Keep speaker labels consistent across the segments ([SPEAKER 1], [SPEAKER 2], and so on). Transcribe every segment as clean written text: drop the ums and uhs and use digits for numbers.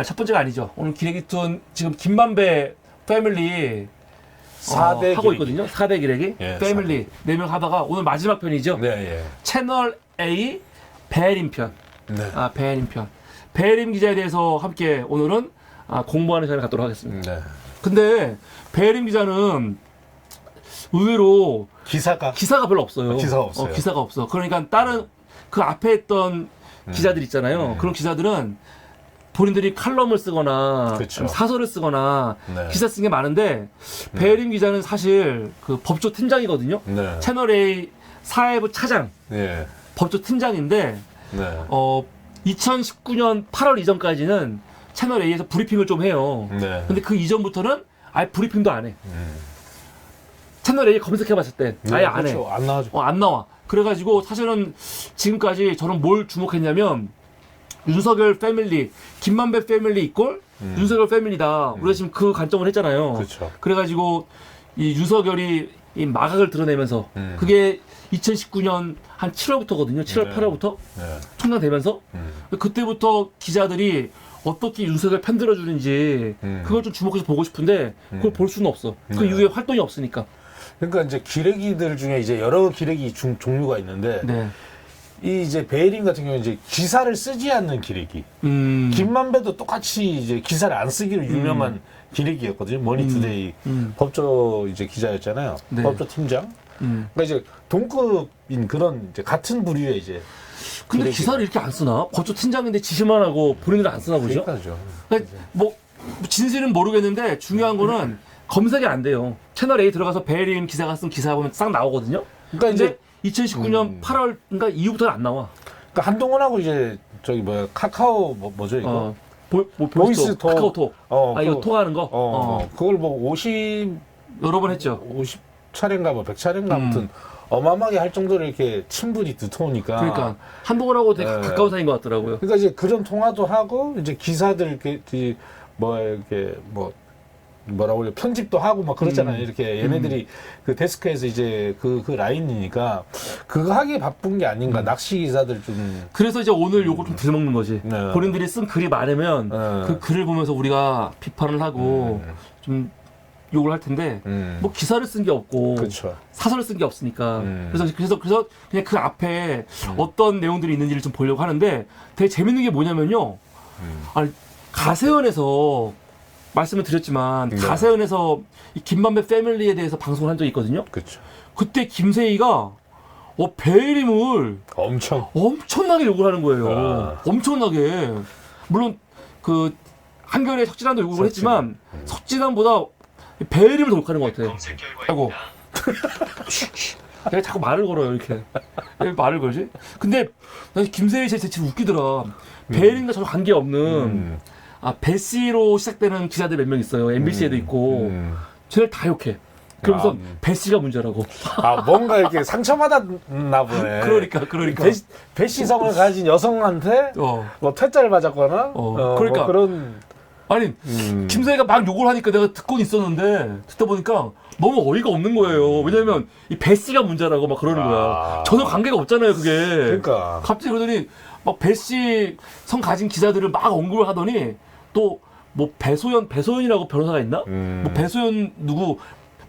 [SPEAKER 1] 첫 번째가 아니죠. 오늘 기레기툰 지금 김만배 패밀리
[SPEAKER 2] 4대
[SPEAKER 1] 하고 있거든요. 4대 기레기
[SPEAKER 2] 예,
[SPEAKER 1] 패밀리 4명 하다가 오늘 마지막 편이죠.
[SPEAKER 2] 네, 예.
[SPEAKER 1] 채널 A 배혜림 편.
[SPEAKER 2] 네.
[SPEAKER 1] 배혜림 편. 배혜림 기자에 대해서 함께 오늘은 공부하는 시간을 갖도록 하겠습니다.
[SPEAKER 2] 네.
[SPEAKER 1] 근데 배혜림 기자는 의외로
[SPEAKER 2] 기사가
[SPEAKER 1] 별로 없어요.
[SPEAKER 2] 기사가 없어요.
[SPEAKER 1] 기사가 없어. 그러니까 다른 그 앞에 했던 기자들 있잖아요. 그런 기자들은 본인들이 칼럼을 쓰거나
[SPEAKER 2] 그렇죠.
[SPEAKER 1] 사설을 쓰거나
[SPEAKER 2] 네.
[SPEAKER 1] 기사 쓴 게 많은데 배혜림 기자는 사실 그 법조 팀장이거든요.
[SPEAKER 2] 네.
[SPEAKER 1] 채널 A 사회부 차장
[SPEAKER 2] 예.
[SPEAKER 1] 법조 팀장인데
[SPEAKER 2] 네.
[SPEAKER 1] 2019년 8월 이전까지는 채널 A에서 브리핑을 좀 해요.
[SPEAKER 2] 네.
[SPEAKER 1] 근데 그 이전부터는 아예 브리핑도 안 해. 채널 A 검색해봤을 때 아예 안 해.
[SPEAKER 2] 그렇죠. 안 나와죠.
[SPEAKER 1] 안 나와. 그래가지고 사실은 지금까지 저는 뭘 주목했냐면 윤석열 패밀리, 김만배 패밀리 이꼴 윤석열 패밀리다. 우리가 지금 그 관점을 했잖아요.
[SPEAKER 2] 그렇죠.
[SPEAKER 1] 그래가지고 이 윤석열이 이 마각을 드러내면서 그게 2019년 한 7월부터거든요. 7월,
[SPEAKER 2] 네.
[SPEAKER 1] 8월부터
[SPEAKER 2] 네.
[SPEAKER 1] 총장되면서 그때부터 기자들이 어떻게 윤석열 편들어 주는지 그걸 좀 주목해서 보고 싶은데 그걸 볼 수는 없어. 그
[SPEAKER 2] 네.
[SPEAKER 1] 이후에 활동이 없으니까.
[SPEAKER 2] 그러니까 이제 기레기들 중에 이제 여러 기레기 종류가 있는데
[SPEAKER 1] 네.
[SPEAKER 2] 이 이제 배혜림 같은 경우는 이제 기사를 쓰지 않는 기레기. 김만배도 똑같이 이제 기사를 안 쓰기로 유명한 기레기였거든요. 머니투데이 법조 이제 기자였잖아요.
[SPEAKER 1] 네.
[SPEAKER 2] 법조 팀장. 그러니까 이제 동급인 그런 이제 같은 부류의 이제.
[SPEAKER 1] 근데
[SPEAKER 2] 기레기가.
[SPEAKER 1] 기사를 이렇게 안 쓰나? 법조 팀장인데 지시만 하고 본인들 안 쓰나 보죠?
[SPEAKER 2] 그러니까죠.
[SPEAKER 1] 그러니까 뭐 진실은 모르겠는데 중요한 거는 검색이 안 돼요. 채널 A 들어가서 배혜림 기자가 쓴 기사 보면 싹 나오거든요.
[SPEAKER 2] 그러니까
[SPEAKER 1] 근데
[SPEAKER 2] 이제
[SPEAKER 1] 2019년 8월 그러니까 이후부터는 안 나와.
[SPEAKER 2] 그러니까 한동훈하고 이제 저기 뭐야 카카오 뭐죠 이거? 보이스 톡.
[SPEAKER 1] 카카오톡. 이거
[SPEAKER 2] 그거-
[SPEAKER 1] 통화하는 거.
[SPEAKER 2] 그걸 뭐 50
[SPEAKER 1] 여러 번 했죠.
[SPEAKER 2] 50차례인가 뭐 100차례인가 아무튼 어마어마하게 할 정도로 이렇게 친분이 두터우니까.
[SPEAKER 1] 그러니까 한동훈하고 되게
[SPEAKER 2] 네.
[SPEAKER 1] 가까운 사이인 것 같더라고요.
[SPEAKER 2] 그러니까 이제 그런 통화도 하고 이제 기사들 이렇게 뭐 뭐라고 그래 편집도 하고 막 그렇잖아요. 이렇게 얘네들이 그 데스크에서 이제 그 라인이니까 그거 하기에 바쁜 게 아닌가. 낚시 기사들 좀.
[SPEAKER 1] 그래서 이제 오늘 요걸 좀 들먹는 거지.
[SPEAKER 2] 네.
[SPEAKER 1] 본인들이 쓴 글이 많으면
[SPEAKER 2] 네.
[SPEAKER 1] 그 글을 보면서 우리가 비판을 하고 좀 욕을 할 텐데 뭐 기사를 쓴 게 없고
[SPEAKER 2] 그렇죠.
[SPEAKER 1] 사설을 쓴 게 없으니까 그래서 그냥 그 앞에 어떤 내용들이 있는지를 좀 보려고 하는데 되게 재밌는 게 뭐냐면요. 아니 가세연에서 말씀을 드렸지만
[SPEAKER 2] 네.
[SPEAKER 1] 가세연에서 이 김만배 패밀리에 대해서 방송을 한 적이 있거든요.
[SPEAKER 2] 그렇죠.
[SPEAKER 1] 그때 김세희가 배혜림을 엄청나게 욕을 하는 거예요. 엄청나게. 물론 그 한겨레 석진환도 욕을 했지만 석진환보다 배혜림을 더 욕하는 것 같아요. 아이고. 내가 자꾸 말을 걸어요 이렇게. 왜 말을 걸지? 근데 김세희 진짜 웃기더라. 배혜림과 전혀 관계없는 배씨로 시작되는 기자들 몇 명 있어요. MBC에도 있고. 쟤를 다 욕해. 그러면서 배씨가 문제라고.
[SPEAKER 2] 뭔가 이렇게 상처받았나 보네.
[SPEAKER 1] 그러니까.
[SPEAKER 2] 배씨성을 가진 여성한테 뭐 퇴짜를 맞았거나
[SPEAKER 1] 그러니까.
[SPEAKER 2] 뭐 그런.
[SPEAKER 1] 아니 김세희가 막 욕을 하니까 내가 듣고는 있었는데 듣다 보니까 너무 어이가 없는 거예요. 왜냐면 이 배씨가 문제라고 막 그러는 거야. 전혀 관계가 없잖아요 그게.
[SPEAKER 2] 그러니까.
[SPEAKER 1] 갑자기 그러더니 막 배씨 성 가진 기자들을 막 언급을 하더니 또 뭐 배소연이라고 변호사가 있나? 뭐 배소연 누구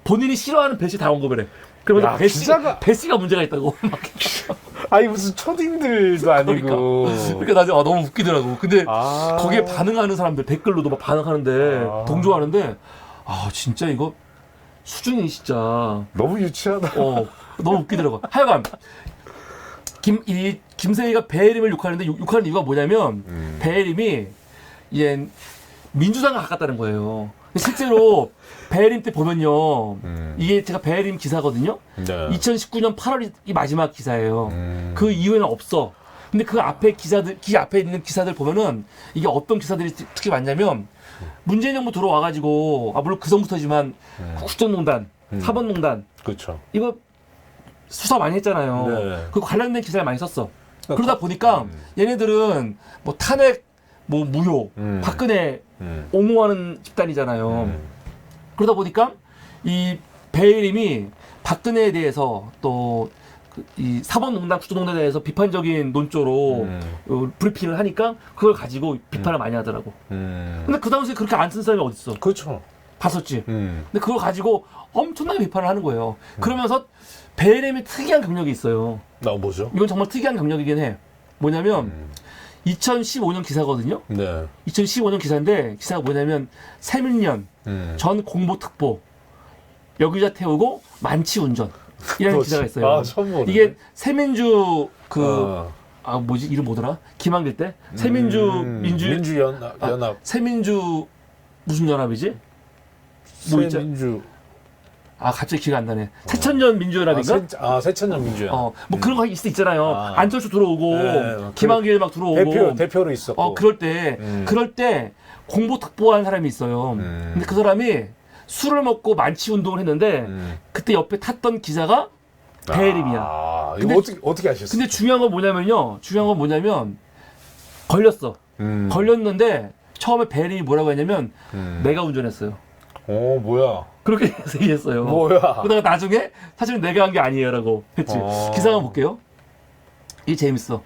[SPEAKER 1] 본인이 싫어하는 배씨 다 언급을 해. 그러면서 배씨가 문제가 있다고.
[SPEAKER 2] 아니 무슨 초딩들도 아니고.
[SPEAKER 1] 그러니까 나중에 너무 웃기더라고. 근데 거기에 반응하는 사람들 댓글로도 막 반응하는데 동조하는데 진짜 이거 수준이 진짜
[SPEAKER 2] 너무 유치하다.
[SPEAKER 1] 너무 웃기더라고. 하여간 김세희가 배혜림을 욕하는데 욕하는 이유가 뭐냐면 배혜림이 이제 민주당과 가깝다는 거예요. 실제로 배혜림 때 보면요. 이게 제가 배혜림 기사거든요.
[SPEAKER 2] 네.
[SPEAKER 1] 2019년 8월이 마지막 기사예요. 그 이후에는 없어. 근데 그 앞에 앞에 있는 기사들 보면은 이게 어떤 기사들이 특히 많냐면 문재인 정부 들어와가지고 물론 그 전부터지만 국정농단, 사법농단
[SPEAKER 2] 그렇죠.
[SPEAKER 1] 이거 수사 많이 했잖아요.
[SPEAKER 2] 네.
[SPEAKER 1] 그 관련된 기사를 많이 썼어. 그러다 보니까 얘네들은 뭐 탄핵, 뭐 무효, 박근혜 옹호하는 집단이잖아요. 그러다 보니까 이 배혜림이 박근혜에 대해서 또 이 사법농단, 국정농단에 대해서 비판적인 논조로 브리핑을 하니까 그걸 가지고 비판을 많이 하더라고. 근데 그 당시에 그렇게 안 쓴 사람이 어딨어?
[SPEAKER 2] 그렇죠.
[SPEAKER 1] 봤었지. 근데 그걸 가지고 엄청나게 비판을 하는 거예요. 그러면서 베일렘이 특이한 경력이 있어요.
[SPEAKER 2] 나 뭐죠?
[SPEAKER 1] 이건 정말 특이한 경력이긴 해. 뭐냐면 2015년 기사거든요.
[SPEAKER 2] 네.
[SPEAKER 1] 2015년 기사인데 기사가 뭐냐면 세민년 전 공보특보 여기자 태우고 만취 운전 이라는 기사가 있어요.
[SPEAKER 2] 아, 처음 보네.
[SPEAKER 1] 이게 세민주 뭐지 이름 뭐더라? 김한길 때
[SPEAKER 2] 민주연합.
[SPEAKER 1] 세민주 무슨 연합이지? 뭐 있죠?
[SPEAKER 2] 세민주.
[SPEAKER 1] 갑자기 기가 안 나네. 새천년 민주연합인가?
[SPEAKER 2] 새천년 민주연합.
[SPEAKER 1] 뭐 그런 거 있잖아요. 안철수 들어오고
[SPEAKER 2] 네,
[SPEAKER 1] 김한길 막 들어오고
[SPEAKER 2] 대표로 있었고.
[SPEAKER 1] 그럴 때 공보특보한 사람이 있어요. 근데 그 사람이 술을 먹고 만취 운동을 했는데 그때 옆에 탔던 기자가 베일렘이야.
[SPEAKER 2] 이거 어떻게 하셨어요?
[SPEAKER 1] 근데 중요한 건 뭐냐면 걸렸어. 걸렸는데 처음에 베일렘이 뭐라고 했냐면 내가 운전했어요.
[SPEAKER 2] 뭐야?
[SPEAKER 1] 그렇게 얘기했어요.
[SPEAKER 2] 뭐야?
[SPEAKER 1] 그러다가 나중에 사실은 내가 한 게 아니에요라고 했지. 기사 한번 볼게요. 이게 재밌어.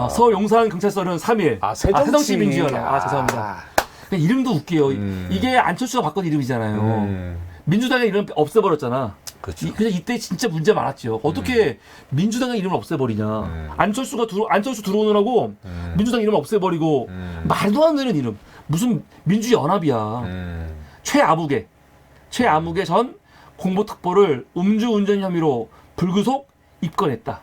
[SPEAKER 1] 서울 용산경찰서는 3일. 새정치 민주연합. 죄송합니다. 이름도 웃겨요. 이게 안철수가 바꾼 이름이잖아요. 민주당의 이름 없애버렸잖아.
[SPEAKER 2] 그렇죠.
[SPEAKER 1] 그래서 이때 진짜 문제 많았죠. 어떻게 민주당의 이름을 없애버리냐. 안철수 들어오느라고 민주당 이름을 없애버리고 말도 안 되는 이름. 무슨 민주연합이야. 최아무개 전 공보특보를 음주운전 혐의로 불구속 입건했다.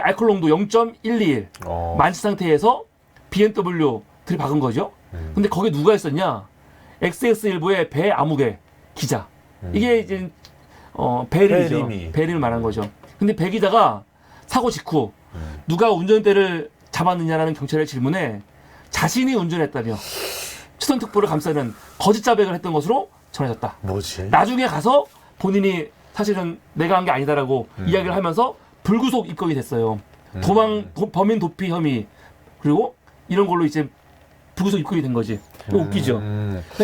[SPEAKER 1] 알코올 농도 0.121 만취 상태에서 BMW 들이박은 거죠. 근데 거기에 누가 있었냐? XS1부의 배아무개 기자. 이게 이제 베일렘이죠. 베일렘을 말한 거죠. 근데 배 기자가 사고 직후 누가 운전대를 잡았느냐라는 경찰의 질문에 자신이 운전했다며 추천특보를 감싸는 거짓 자백을 했던 것으로 전해졌다.
[SPEAKER 2] 뭐지?
[SPEAKER 1] 나중에 가서 본인이 사실은 내가 한 게 아니다라고 이야기를 하면서 불구속 입건이 됐어요. 범인 도피 혐의 그리고 이런 걸로 이제 불구속 입건이 된 거지. 이거 웃기죠.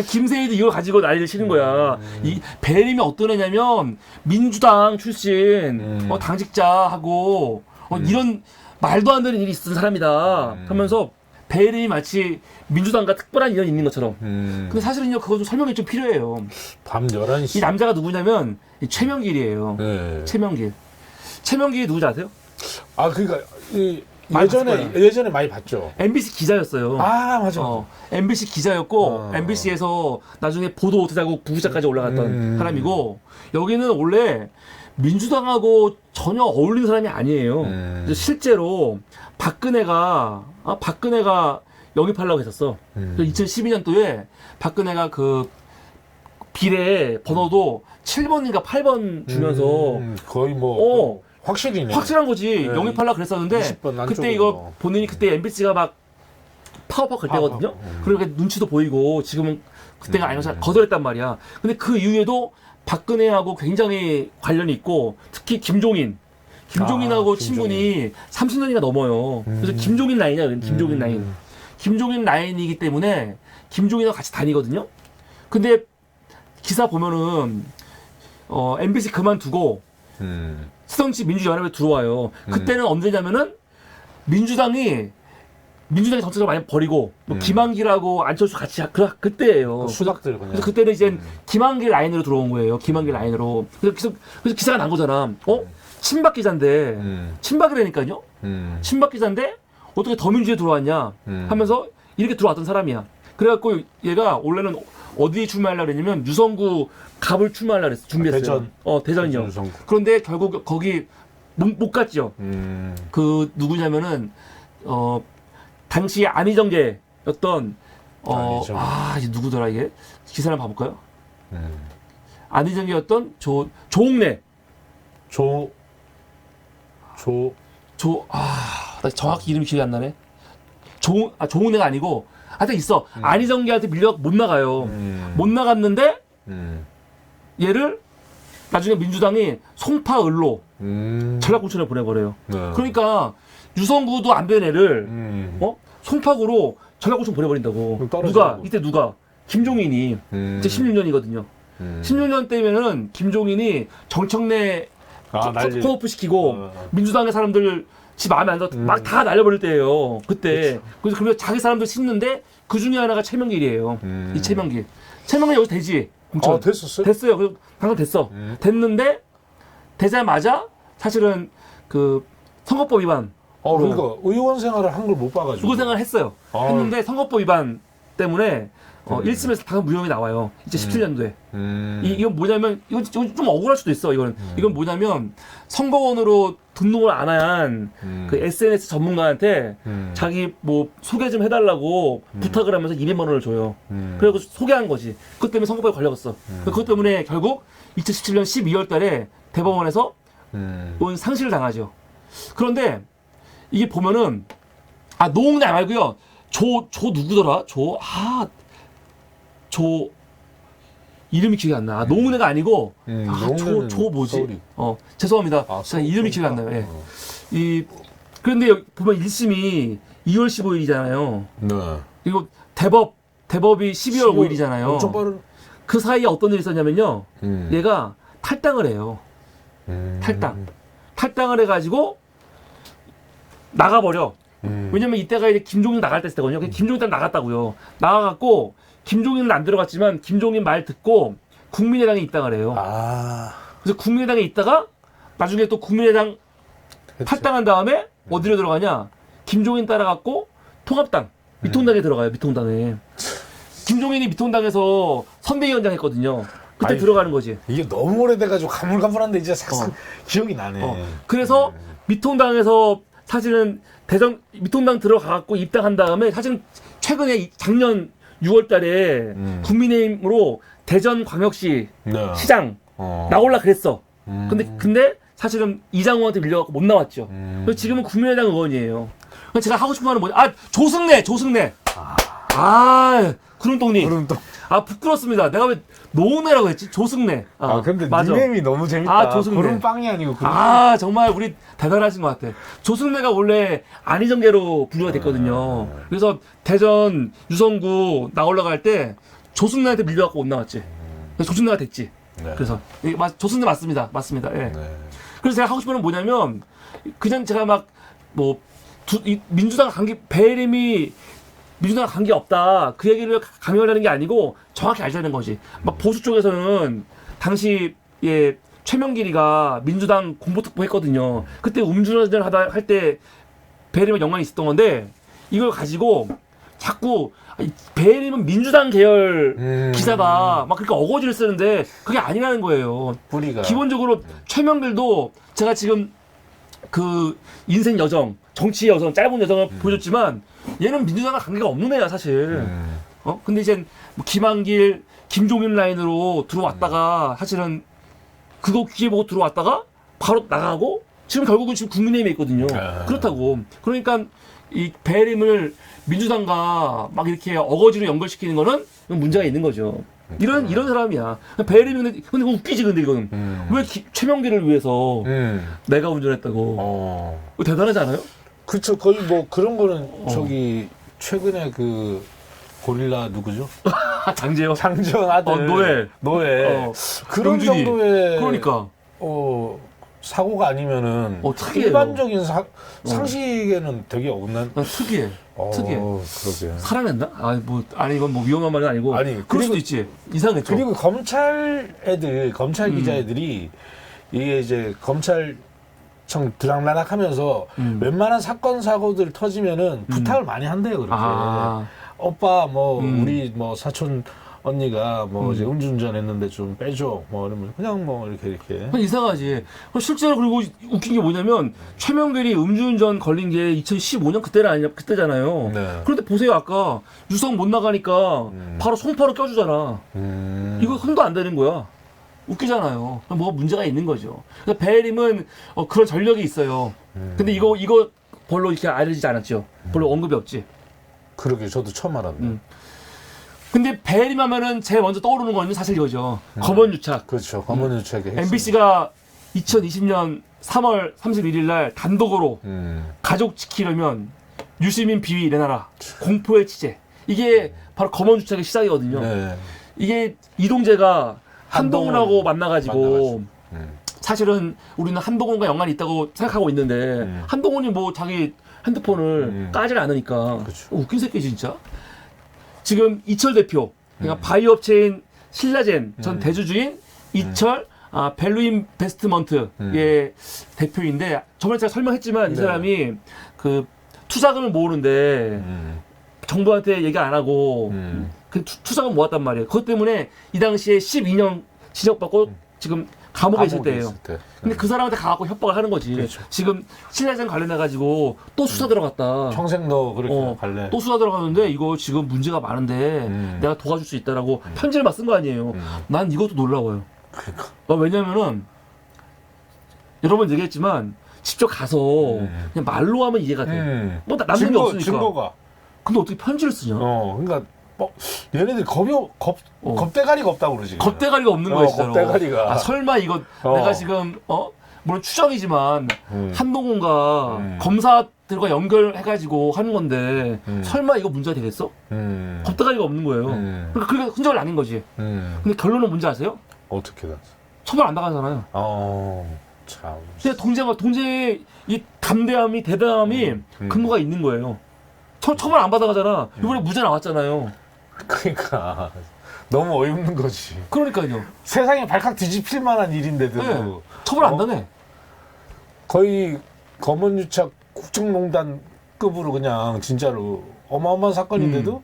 [SPEAKER 1] 김세희도 이걸 가지고 난리를 치는 거야. 이 베일렘이 어떤 애냐면 민주당 출신 당직자하고 이런 말도 안 되는 일이 있었던 사람이다 하면서 베일렘이 마치 민주당과 특별한 인연이 있는 것처럼. 근데 사실은요, 그거 좀 설명이 좀 필요해요.
[SPEAKER 2] 밤 11시.
[SPEAKER 1] 이 남자가 누구냐면, 최명길이에요.
[SPEAKER 2] 네.
[SPEAKER 1] 최명길이 누구지 아세요?
[SPEAKER 2] 그러니까, 예전에 많이 봤죠.
[SPEAKER 1] MBC 기자였어요.
[SPEAKER 2] 맞아.
[SPEAKER 1] MBC 기자였고, MBC에서 나중에 보도 오토자국 부기자까지 올라갔던 사람이고, 여기는 원래 민주당하고 전혀 어울리는 사람이 아니에요. 실제로 박근혜가 영입하려고 했었어. 2012년도에 박근혜가 그 비례 번호도 7번인가 8번 주면서
[SPEAKER 2] 거의 확실히네.
[SPEAKER 1] 확실한 거지. 영입하려고 그랬었는데
[SPEAKER 2] 20번
[SPEAKER 1] 그때 이거 본인이 그때 MBC가 막 파업하고 갈 때거든요. 그러니까 눈치도 보이고 지금은 그때가 아니어서 거절했단 말이야. 근데 그 이후에도 박근혜하고 굉장히 관련이 있고 특히 김종인하고 친분이 30년이나 넘어요. 그래서 김종인 라인이야. 김종인 라인. 김종인 라인이기 때문에 김종인하고 같이 다니거든요. 근데 기사 보면은 MBC 그만두고 새정치 민주연합에 들어와요. 그때는 언제냐면은 민주당이 정책을 많이 버리고 김한길하고 안철수 같이 그때예요.
[SPEAKER 2] 수닥들 그냥.
[SPEAKER 1] 그래서 그때는 이제 김한길 라인으로 들어온 거예요. 김한길 라인으로. 그래서 기사가 난 거잖아. 친박 기자인데 친박이라니까요. 친박 기자인데 어떻게 더민주에 들어왔냐 하면서 이렇게 들어왔던 사람이야. 그래갖고 얘가 원래는 어디 출마하려고 그랬냐면 유성구 갑을 출마하려고 준비했어요. 대전이요.
[SPEAKER 2] 유성구.
[SPEAKER 1] 그런데 결국 거기 못 갔죠. 그 누구냐면은 당시 안희정계였던 이제 누구더라 이게 기사를 봐볼까요? 안희정계였던 조홍래. 나 정확히 이름이 기억이 안 나네. 조홍래가 아니고 하여튼 있어. 안희정계한테 밀려 못 나가요. 못 나갔는데 얘를 나중에 민주당이 송파을로 전략공천에 보내버려요. 그러니까 유성구도 안 된 애를 송파구로 전략공천 보내버린다고. 누가? 김종인이 이제 16년이거든요. 16년 때면은 김종인이 정청래
[SPEAKER 2] 난리.
[SPEAKER 1] 컷오프 시키고 민주당의 사람들 지 마음에 안 들어 막 다 날려버릴 때예요. 그때. 그래서 그러면 자기 사람들 씹는데 그 중에 하나가 최명길이에요. 이 최명길. 최명길 여기서 되지. 공천.
[SPEAKER 2] 됐었어요?
[SPEAKER 1] 됐어요. 그래서 방금 됐어. 됐는데 되자마자 사실은 그 선거법 위반.
[SPEAKER 2] 그러니까 의원 생활을 한 걸 못 봐가지고.
[SPEAKER 1] 의원 생활을 했어요. 했는데 선거법 위반 때문에 1심에서 방금 무혐의 나와요. 2017년도에. 이건 뭐냐면 이건 좀 억울할 수도 있어. 이건 뭐냐면 선거원으로 등록을 안 한 그 SNS 전문가한테 자기 뭐 소개 좀 해달라고 부탁을 하면서 200만 원을 줘요. 그래서 소개한 거지. 그것 때문에 선거법에 걸려갔어. 그것 때문에 결국 2017년 12월 달에 대법원에서 이건 상실을 당하죠. 그런데 이게 보면은 노웅래 말고요. 조 누구더라? 조 이름이 기억이 안 나. 노웅래가 아니고 조 뭐지?
[SPEAKER 2] 서울이.
[SPEAKER 1] 죄송합니다. 제가 이름이 기억이 안 나요. 예. 그런데 여기 보면 1심이 2월 15일이잖아요.
[SPEAKER 2] 네.
[SPEAKER 1] 그리고 대법이 12월 5일이잖아요.
[SPEAKER 2] 엄청 빠른.
[SPEAKER 1] 그 사이에 어떤 일이 있었냐면요. 얘가 탈당을 해요. 탈당을 해가지고 나가버려. 왜냐면 이때가 이제 김종인 나갈 때였거든요. 김종인 딱 나갔다고요. 나가갖고 김종인은 안 들어갔지만 김종인 말 듣고 국민의당에 입당을 해요. 그래서 국민의당에 있다가 나중에 또 국민의당 탈당한 다음에 어디로 들어가냐? 김종인 따라갔고 통합당, 미통당에 들어가요. 미통당에. 김종인이 미통당에서 선대위원장 했거든요. 그때 들어가는 거지.
[SPEAKER 2] 이게 너무 오래돼가지고 가물가물한데 이제 싹싹 기억이 나네.
[SPEAKER 1] 그래서 미통당에서 사실은 미통당 들어가갖고 입당한 다음에 사실은 최근에 작년 6월 달에 국민의힘으로 대전광역시 시장 나올라 그랬어. 근데 사실은 이장우한테 밀려갖고 못 나왔죠. 그래서 지금은 국민의당 의원이에요. 그래서 제가 하고 싶은 말은 뭐냐? 조승래. 구름똥님. 부끄럽습니다. 내가 왜 노웅래라고 했지? 조승래.
[SPEAKER 2] 근데
[SPEAKER 1] 맞아.
[SPEAKER 2] 닉네임이 너무 재밌다.
[SPEAKER 1] 조승래.
[SPEAKER 2] 구름빵이 아니고
[SPEAKER 1] 정말 우리 대단하신 것 같아. 조승래가 원래 안희정계로 분류가 됐거든요. 그래서 대전 유성구 나올라갈 때 조승래한테 밀려갖고 못 나왔지. 그래서 조승래가 됐지.
[SPEAKER 2] 네.
[SPEAKER 1] 그래서 조승래 맞습니다. 예.
[SPEAKER 2] 네.
[SPEAKER 1] 그래서 제가 하고 싶은 건 뭐냐면 그냥 제가 민주당 배림이 민주당 관계 없다. 그 얘기를 강요하려는 게 아니고 정확히 알자는 거지. 보수 쪽에서는 당시 최명길이가 민주당 공보특보 했거든요. 그때 음주운전 할 때 배림과 연관이 있었던 건데 이걸 가지고 자꾸 배림은 민주당 계열 기사다. 그렇게 어거지를 쓰는데 그게 아니라는 거예요.
[SPEAKER 2] 뿌리가.
[SPEAKER 1] 기본적으로 최명길도 제가 지금 그 인생 여정, 정치 여정, 짧은 여정을 보여줬지만 얘는 민주당과 관계가 없는 애야 사실. 근데 이제 김한길, 김종인 라인으로 들어왔다가 사실은 그거 기회 보고 들어왔다가 바로 나가고 지금 결국은 지금 국민의힘에 있거든요. 그렇다고. 그러니까 이 배림을 민주당과 이렇게 어거지로 연결시키는 거는 문제가 있는 거죠. 이런 사람이야. 배림이 근데 웃기지 근데 이거는 왜 최명길을 위해서 내가 운전했다고. 대단하지 않아요?
[SPEAKER 2] 그쵸. 거의 그런 거는 최근에 그 고릴라 누구죠?
[SPEAKER 1] 장재현
[SPEAKER 2] 아들. 노예. 그런
[SPEAKER 1] 명준이.
[SPEAKER 2] 정도의
[SPEAKER 1] 그러니까
[SPEAKER 2] 사고가 아니면은
[SPEAKER 1] 특이해요.
[SPEAKER 2] 일반적인 상식에는 되게 어긋난.
[SPEAKER 1] 특이해.
[SPEAKER 2] 그러게.
[SPEAKER 1] 살아냈나? 이건 위험한 말은 아니고. 그럴 수도 있지. 이상했죠.
[SPEAKER 2] 그리고 검찰 기자 애들이 이게 이제 검찰청 들락날락하면서 웬만한 사건 사고들 터지면은 부탁을 많이 한대요. 그렇게. 오빠 우리 사촌 언니가 이제 음주운전 했는데 좀 빼줘. 이러면 그냥 이렇게.
[SPEAKER 1] 이상하지. 실제로 그리고 웃긴 게 뭐냐면 최명길이 음주운전 걸린 게 2015년 그때잖아요.
[SPEAKER 2] 네.
[SPEAKER 1] 그런데 보세요. 아까 유성 못 나가니까 바로 송파로 껴주잖아. 이거 흥도 안 되는 거야. 웃기잖아요. 뭐가 문제가 있는 거죠. 그러니까 배림은 그런 전력이 있어요. 근데 이거 별로 이렇게 알려지지 않았죠. 별로 언급이 없지.
[SPEAKER 2] 그러게 저도 처음 알았네.
[SPEAKER 1] 근데 배림 하면은 제일 먼저 떠오르는 거는 사실 이거죠. 검언유착.
[SPEAKER 2] 그렇죠. 검언유착의 핵심.
[SPEAKER 1] MBC가 2020년 3월 31일 날 단독으로 가족 지키려면 유시민 비위 내놔라. 공포의 취재. 이게 바로 검언유착의 시작이거든요.
[SPEAKER 2] 네.
[SPEAKER 1] 이게 이동재가 한동훈하고 만나가지고
[SPEAKER 2] 음.
[SPEAKER 1] 사실은 우리는 한동훈과 연관이 있다고 생각하고 있는데 한동훈이 뭐 자기 핸드폰을 까질 않으니까
[SPEAKER 2] 그쵸.
[SPEAKER 1] 웃긴 새끼 진짜. 지금 이철 대표, 그러니까 바이오 업체인 신라젠 전 대주주인 이철 밸류인베스트먼트의 대표인데 저번에 제가 설명했지만 이
[SPEAKER 2] 네.
[SPEAKER 1] 사람이 그 투자금을 모으는데 정부한테 얘기 안 하고 그 투자금 모았단 말이에요. 그것 때문에 이 당시에 12년 징역받고 지금 감옥에 있을 때예요. 근데 그 사람한테 가갖고 협박을 하는 거지.
[SPEAKER 2] 그렇죠.
[SPEAKER 1] 지금 신라젠 관련해가지고 또 수사 들어갔다.
[SPEAKER 2] 평생 너 그렇게 갈래.
[SPEAKER 1] 또 수사 들어가는데 이거 지금 문제가 많은데 내가 도와줄 수 있다라고 편지를 막 쓴 거 아니에요. 난 이것도 놀라워요.
[SPEAKER 2] 그러니까.
[SPEAKER 1] 왜냐면은 여러 번 얘기했지만 직접 가서 그냥 말로 하면 이해가 돼. 뭐 남는 게 없으니까.
[SPEAKER 2] 증거가.
[SPEAKER 1] 근데 어떻게 편지를 쓰냐?
[SPEAKER 2] 그러니까 얘네들이 겁대가리가 없다고 그러지.
[SPEAKER 1] 겁대가리가 없는 거야, 진짜로.
[SPEAKER 2] 겁대가리가.
[SPEAKER 1] 설마 이거 내가 지금 물론 추정이지만 한동훈과 검사들과 연결해가지고 하는 건데 설마 이거 문제가 되겠어? 겁대가리가 없는 거예요. 그러니까 그게 흔적을 남긴 거지. 근데 결론은 뭔지 아세요?
[SPEAKER 2] 어떻게 다?
[SPEAKER 1] 처벌 안 당하잖아요.
[SPEAKER 2] 참.
[SPEAKER 1] 근데 동생의 이 담대함이 대담함이 근거가 있는 거예요. 처벌 안 받아가잖아. 이번에 무죄 나왔잖아요.
[SPEAKER 2] 그러니까 너무 어이없는 거지.
[SPEAKER 1] 그러니까요.
[SPEAKER 2] 세상에 발칵 뒤집힐 만한 일인데도
[SPEAKER 1] 네. 처벌 안 당해.
[SPEAKER 2] 거의 검언유착 국정농단급으로 그냥 진짜로 어마어마한 사건인데도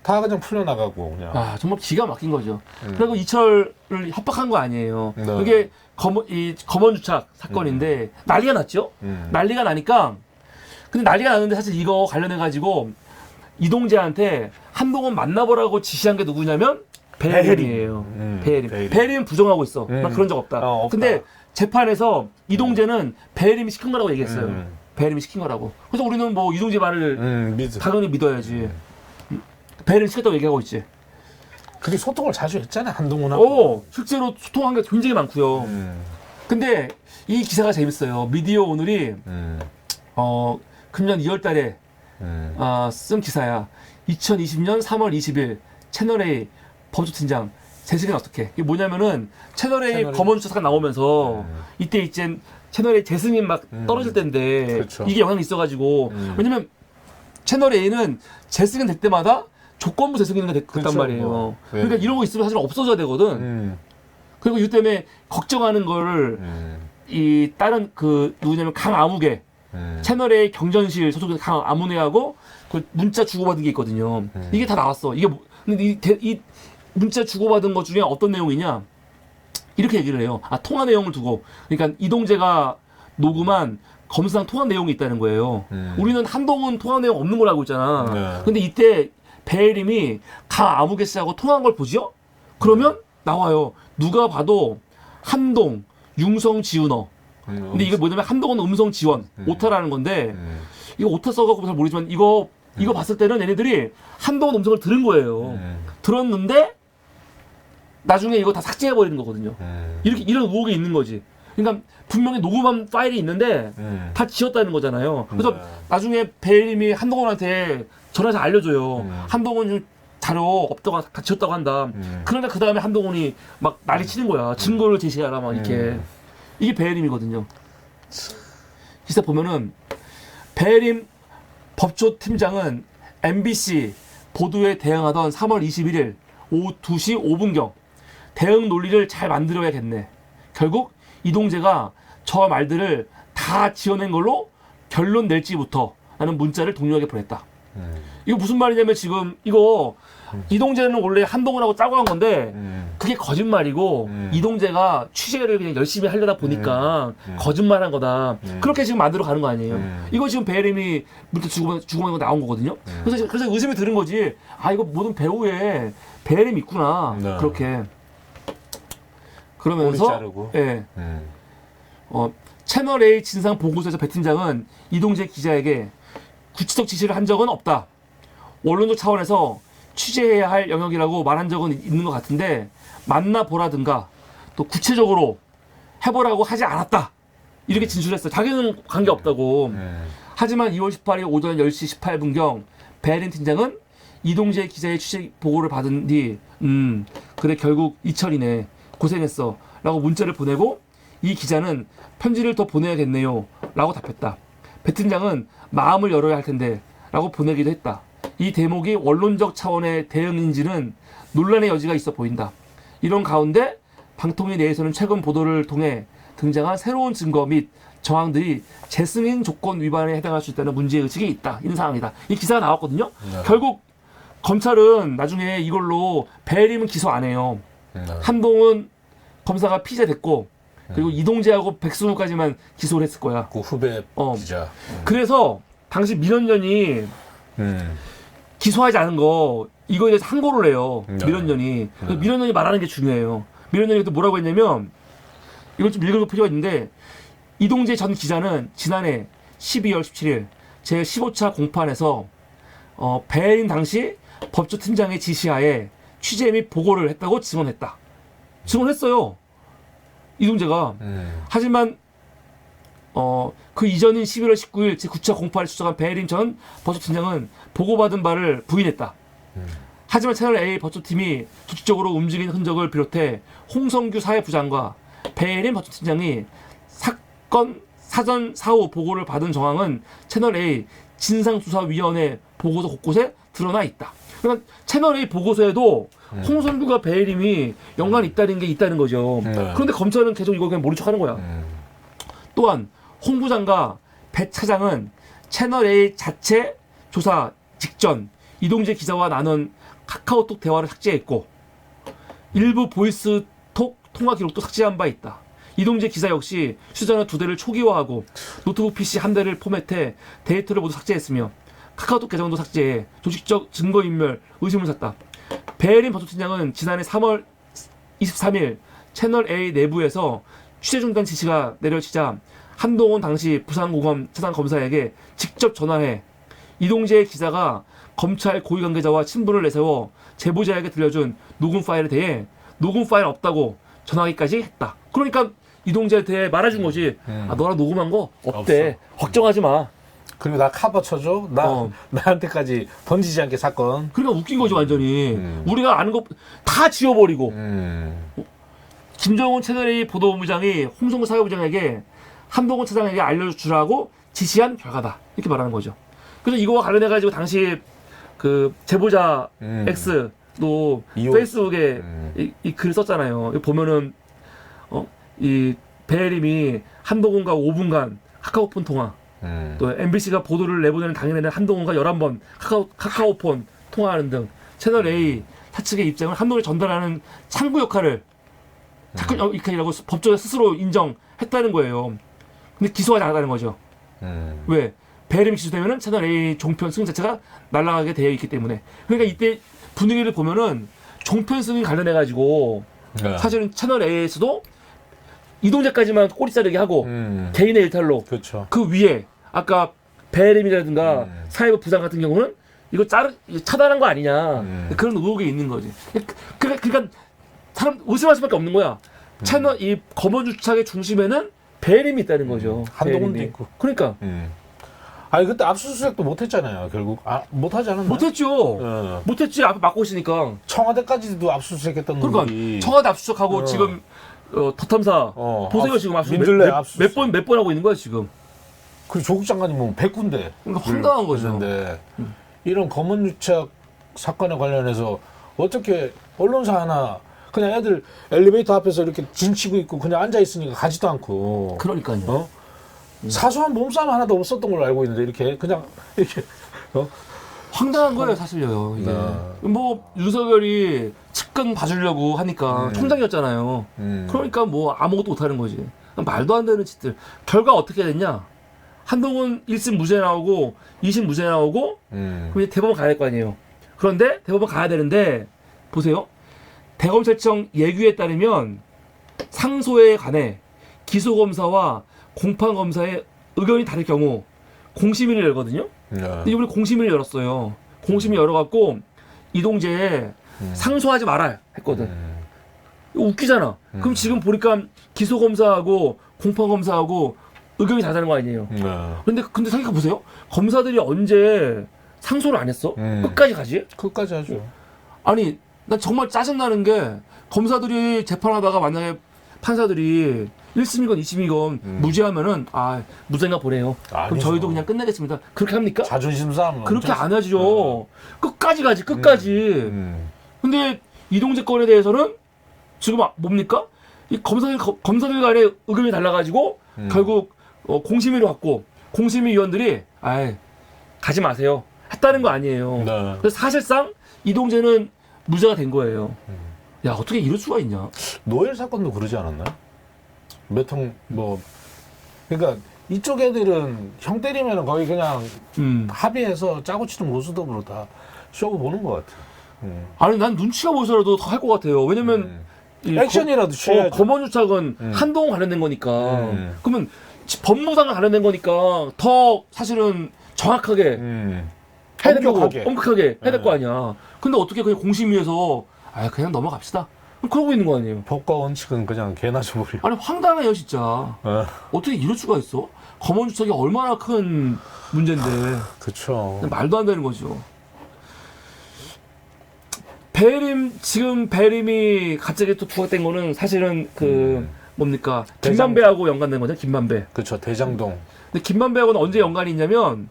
[SPEAKER 2] 다 그냥 풀려나가고 그냥.
[SPEAKER 1] 정말 기가 막힌 거죠. 그리고 이철을 협박한 거 아니에요.
[SPEAKER 2] 네.
[SPEAKER 1] 그게 검언유착 사건인데 난리가 났죠. 난리가 나니까 근데 난리가 났는데 사실 이거 관련해가지고 이동재한테 한동훈 만나보라고 지시한 게 누구냐면 배혜림이에요. 배혜림. 배혜림은 부정하고 있어. 난 그런 적 없다.
[SPEAKER 2] 없다.
[SPEAKER 1] 근데 재판에서 이동재는 배혜림이 시킨 거라고 얘기했어요. 배혜림이 시킨 거라고. 그래서 우리는 뭐 이동재 말을 당연히 믿어야지. 배혜림 시켰다고 얘기하고 있지.
[SPEAKER 2] 그게 소통을 자주 했잖아 한동훈하고.
[SPEAKER 1] 실제로 소통한 게 굉장히 많고요. 근데 이 기사가 재밌어요. 미디어 오늘이 금년 2월 달에 쓴 기사야. 2020년 3월 20일 채널A 법조팀장 재승인 어떻게? 이게 뭐냐면은 채널A 검언수사 사건 나오면서 이때 이제 채널A 재승인 막 떨어질 때인데
[SPEAKER 2] 그렇죠.
[SPEAKER 1] 이게 영향이 있어가지고 왜냐면 채널A는 재승인 될 때마다 조건부 재승인이 됐단
[SPEAKER 2] 그렇죠.
[SPEAKER 1] 말이에요. 그러니까 이런 거 있으면 사실 없어져야 되거든. 그리고 이 때문에 걱정하는 거를 이 다른 그 누구냐면 강아무개 채널의 경전실 소속인 강아무개하고 그 문자 주고받은 게 있거든요. 이게 다 나왔어. 이게 근데 이 문자 주고받은 것 중에 어떤 내용이냐? 이렇게 얘기를 해요. 통화 내용을 두고 그러니까 이동재가 녹음한 검수상 통화 내용이 있다는 거예요. 우리는 한동훈 통화 내용 없는 걸 알고 있잖아. 근데 이때 배혜림이 강아무개 씨하고 통화한 걸 보죠? 그러면 나와요. 누가 봐도 한동, 융성, 지훈어. 근데 이게 뭐냐면 한동훈 음성 지원, 오타라는 건데 이거 오타 써갖고 잘 모르지만 이거 봤을 때는 얘네들이 한동훈 음성을 들은 거예요. 들었는데 나중에 이거 다 삭제해버리는 거거든요. 이런 의혹이 있는 거지. 그러니까 분명히 녹음한 파일이 있는데 다 지웠다는 거잖아요. 그래서 나중에 배혜림이 한동훈한테 전화해서 알려줘요. 한동훈 자료 없다고 다 지웠다고 한다. 그러니까 그 다음에 한동훈이 막 난리 치는 거야. 증거를 제시하라 막 이렇게. 이게 배혜림이거든요. 기사 보면은 배혜림 법조팀장은 MBC 보도에 대응하던 3월 21일 오후 2시 5분경 대응 논리를 잘 만들어야겠네. 결국 이동재가 저 말들을 다 지어낸 걸로 결론 낼지부터 라는 문자를 동료에게 보냈다. 이거 무슨 말이냐면 지금 이거 이동재는 원래 한동훈하고 짜고 한 건데 그게 거짓말이고 이동재가 취재를 그냥 열심히 하려다 보니까 거짓말한 거다. 그렇게 지금 만들어 가는 거 아니에요. 이거 지금 배혜림이 문자 주고받은 거 나온 거거든요. 그래서 의심이 드는 거지. 이거 모든 배우에 배혜림이 있구나.
[SPEAKER 2] 네.
[SPEAKER 1] 그렇게 그러면서 예. 채널A 진상 보고서에서 배 팀장은 이동재 기자에게 구체적 지시를 한 적은 없다. 원론적 차원에서 취재해야 할 영역이라고 말한 적은 있는 것 같은데 만나보라든가 또 구체적으로 해보라고 하지 않았다. 이렇게 진술했어요. 자기는 관계없다고. 하지만 2월 18일 오전 10시 18분경 배혜림 팀장은 이동재 기자의 취재 보고를 받은 뒤 그래 결국 이철이네. 고생했어 라고 문자를 보내고 이 기자는 편지를 더 보내야겠네요 라고 답했다. 배 팀장은 마음을 열어야 할 텐데 라고 보내기도 했다. 이 대목이 원론적 차원의 대응인지는 논란의 여지가 있어 보인다. 이런 가운데 방통위 내에서는 최근 보도를 통해 등장한 새로운 증거 및 정황들이 재승인 조건 위반에 해당할 수 있다는 문제의식이 있다. 이런 상황이다. 이 기사가 나왔거든요.
[SPEAKER 2] 네.
[SPEAKER 1] 결국 검찰은 나중에 이걸로 배림은 기소 안 해요. 한동훈 검사가 피의자됐고 그리고 이동재하고 백승우까지만 기소를 했을 거야.
[SPEAKER 2] 그 후배 기자.
[SPEAKER 1] 그래서 당시 민원연이 기소하지 않은 거 이거에 대해서 항고를 해요. 민원연이. 민원연이 말하는 게 중요해요. 민원연이 또 뭐라고 했냐면 이걸 좀 읽을 필요가 있는데 이동재 전 기자는 지난해 12월 17일 제15차 공판에서 배임 당시 법조팀장의 지시하에 취재 및 보고를 했다고 증언했다. 증언했어요. 이동재가. 하지만 그 이전인 11월 19일 제9차 공판에 출석한 배림 전 법조팀장은 보고받은 바를 부인했다. 하지만 채널A 법조팀이 조직적으로 움직이는 흔적을 비롯해 홍성규 사회부장과 배림 법조팀장이 사건 사전 사후 보고를 받은 정황은 채널A 진상수사위원회 보고서 곳곳에 드러나 있다. 그러니까 채널A 보고서에도 홍성규가 배림이 연관이 있다는 게 있다는 거죠. 그런데 검찰은 계속 이걸 그냥 모른 척하는 거야. 또한 홍 부장과 배 차장은 채널A 자체 조사 직전 이동재 기자와 나눈 카카오톡 대화를 삭제했고 일부 보이스톡 통화 기록도 삭제한 바 있다. 이동재 기자 역시 휴대전화 2대를 초기화하고 노트북 PC 1대를 포맷해 데이터를 모두 삭제했으며 카카오톡 계정도 삭제해 조직적 증거인멸 의심을 샀다. 배혜린 법조팀장은 지난해 3월 23일 채널A 내부에서 취재 중단 지시가 내려지자 한동훈 당시 부산고검 차장검사에게 직접 전화해 이동재 기자가 검찰 고위관계자와 친분을 내세워 제보자에게 들려준 녹음 파일에 대해 녹음 파일 없다고 전화하기까지 했다. 그러니까 이동재한테 말해준 거지. 아, 너랑 녹음한 거 없대.
[SPEAKER 2] 없어.
[SPEAKER 1] 걱정하지 마.
[SPEAKER 2] 그리고 나 커버 쳐줘. 나한테까지 던지지 않게 사건.
[SPEAKER 1] 그러니까 웃긴 거지 완전히. 우리가 아는 거 다 지워버리고. 김정은 채널A 보도본부장이 홍성구 사회부장에게 한동훈 차장에게 알려주라고 지시한 결과다. 이렇게 말하는 거죠. 그래서 이거와 관련해가지고 당시 그 제보자 X도 페이스북에 이 글을 썼잖아요. 여기 보면은 이 배혜림이 한동훈과 5분간 카카오폰 통화, 또 MBC가 보도를 내보내는 당일에는 한동훈과 11번 카카오폰 통화하는 등 채널A 사측의 입장을 한동훈에 전달하는 창구 역할을 이라고 법조계 스스로 인정했다는 거예요. 근데 기소하지 않았다는 거죠. 왜? 배혜림이 기소되면은 채널A 종편 승인 자체가 날아가게 되어 있기 때문에. 그러니까 이때 분위기를 보면은 종편 승인 관련해가지고 사실은 채널A에서도 이동재까지만 꼬리 자르게 하고 개인의 일탈로
[SPEAKER 2] 그렇죠.
[SPEAKER 1] 그 위에 아까 배혜림이라든가 사회부 부장 같은 경우는 이거 차단한 거 아니냐 그런 의혹이 있는 거지. 그러니까 사람 의심할 수밖에 없는 거야. 채널 이 검언 주착의 중심에는 배혜림이 있다는 거죠.
[SPEAKER 2] 한동훈도
[SPEAKER 1] 배혜림이.
[SPEAKER 2] 있고.
[SPEAKER 1] 그러니까
[SPEAKER 2] 아니 그때 압수수색도 못했잖아요. 결국 못하지 않았나?
[SPEAKER 1] 못했죠. 못했지. 앞에 막고 있으니까.
[SPEAKER 2] 청와대까지도 압수수색했던
[SPEAKER 1] 그러니까
[SPEAKER 2] 놈이.
[SPEAKER 1] 청와대 압수수색하고 지금 덧탐사 보세요. 지금
[SPEAKER 2] 민들레 압수수색
[SPEAKER 1] 몇 번 하고 있는 거야 지금.
[SPEAKER 2] 그 조국 장관이 뭐 100군데.
[SPEAKER 1] 그러니까 황당한 거죠.
[SPEAKER 2] 이런 검언유착 사건에 관련해서 어떻게 언론사 하나 그냥 애들 엘리베이터 앞에서 이렇게 진치고 있고 그냥 앉아 있으니까 가지도 않고.
[SPEAKER 1] 그러니까요.
[SPEAKER 2] 사소한 몸싸움 하나도 없었던 걸로 알고 있는데 이렇게 그냥 이렇게
[SPEAKER 1] 황당한 거예요 사실요. 이게 뭐 윤석열이 측근 봐주려고 하니까 총장이었잖아요. 그러니까 뭐 아무것도 못하는 거지. 말도 안 되는 짓들. 결과 어떻게 됐냐? 한동훈 1심 무죄 나오고 2심 무죄 나오고 그럼 이제 대법원 가야 될 거 아니에요. 그런데 대법원 가야 되는데 보세요. 대검찰청 예규에 따르면 상소에 관해 기소검사와 공판검사의 의견이 다를 경우 공심위를 열거든요. 근데 이번에 공심위를 열었어요. 공심위 열어갖고 이동재에 상소하지 말아야 했거든. 이거 웃기잖아. 그럼 지금 보니까 기소검사하고 공판검사하고 의견이 다르다는 거 아니에요. 근데 생각해 보세요. 검사들이 언제 상소를 안 했어? 끝까지 가지?
[SPEAKER 2] 끝까지 하죠.
[SPEAKER 1] 아니 난 정말 짜증나는 게 검사들이 재판하다가 만약에 판사들이 1심이건 2심이건 무죄하면은 무죄인가 보네요. 그럼
[SPEAKER 2] 아니죠.
[SPEAKER 1] 저희도 그냥 끝내겠습니다. 그렇게 합니까?
[SPEAKER 2] 자존심 싸움.
[SPEAKER 1] 그렇게 안 하죠. 끝까지 가지, 끝까지. 근데 이동재 건에 대해서는 지금 뭡니까? 이 검사들 간의 의견이 달라가지고 결국 공심위로 갔고 공심위 위원들이 가지 마세요 했다는 거 아니에요.
[SPEAKER 2] 네.
[SPEAKER 1] 그래서 사실상 이동재는 무죄가 된 거예요. 야, 어떻게 이럴 수가 있냐?
[SPEAKER 2] 노엘 사건도 그러지 않았나요? 그러니까 이쪽 애들은 형 때리면 거의 그냥 합의해서 짜고 치는 모습으로 다 쇼부 보는 것 같아.
[SPEAKER 1] 아니, 난 눈치가 보여서라도 더 할 것 같아요. 왜냐면 이
[SPEAKER 2] 액션이라도 취해야죠.
[SPEAKER 1] 검언유착은 한동훈 관련된 거니까. 그러면 법무상과 관련된 거니까 더 사실은 정확하게 해야 될 거고, 엄격하게 해야 될 거 아니야. 근데 어떻게 그냥 공심위에서 그냥 넘어갑시다. 그러고 있는 거 아니에요.
[SPEAKER 2] 법과 원칙은 그냥 개나 줘버려.
[SPEAKER 1] 아니, 황당해요 진짜. 어떻게 이럴 수가 있어? 검언유착이 얼마나 큰 문제인데.
[SPEAKER 2] 그쵸.
[SPEAKER 1] 말도 안 되는 거죠. 지금 배림이 갑자기 또 부각된 거는 사실은 뭡니까? 김만배하고 연관된 거죠, 김만배.
[SPEAKER 2] 그쵸, 대장동.
[SPEAKER 1] 근데 김만배하고는 언제 연관이 있냐면,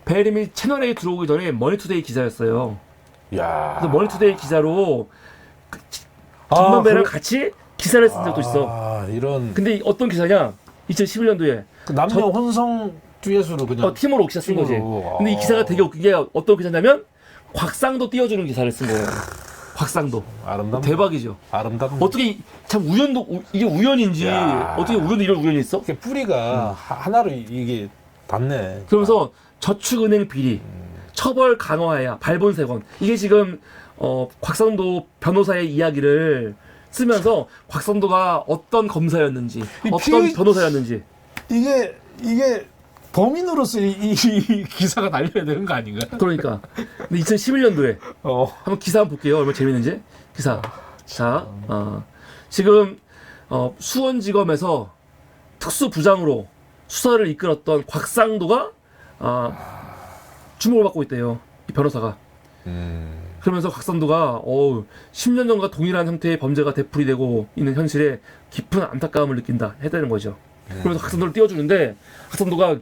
[SPEAKER 1] 배림이 채널A 들어오기 전에 머니투데이 기자였어요.
[SPEAKER 2] 야.
[SPEAKER 1] 그래서 머니투데이 기자로 김만배랑 같이 기사를 쓴 적도 있어.
[SPEAKER 2] 이런.
[SPEAKER 1] 근데 어떤 기사냐? 2011년도에.
[SPEAKER 2] 그 남녀 혼성 듀엣으로 그냥.
[SPEAKER 1] 팀으로 기사 쓴 거지. 근데 이 기사가 되게 웃긴 게 어떤 기사냐면, 곽상도 띄워주는 기사를 쓴 거예요. 곽상도.
[SPEAKER 2] 아름답네.
[SPEAKER 1] 대박이죠.
[SPEAKER 2] 아름답네.
[SPEAKER 1] 어떻게 참 이게 우연인지 어떻게 이런 우연이 있어?
[SPEAKER 2] 이게 뿌리가 하나로 이게 닿네.
[SPEAKER 1] 그러면서 저축은행 비리, 처벌 강화해야 발본세건. 이게 지금 곽상도 변호사의 이야기를 쓰면서 곽상도가 어떤 검사였는지, 어떤 변호사였는지.
[SPEAKER 2] 이게 범인으로서 이 기사가 날려야 되는 거 아닌가?
[SPEAKER 1] 그러니까. 근데 2011년도에 한번 기사 한번 볼게요. 얼마나 재밌는지. 기사. 자, 지금 수원지검에서 특수부장으로 수사를 이끌었던 곽상도가 주목을 받고 있대요. 이 변호사가. 그러면서 곽상도가 10년 전과 동일한 형태의 범죄가 되풀이되고 있는 현실에 깊은 안타까움을 느낀다 했다는 거죠. 그러면서 곽상도를 띄워주는데 곽상도가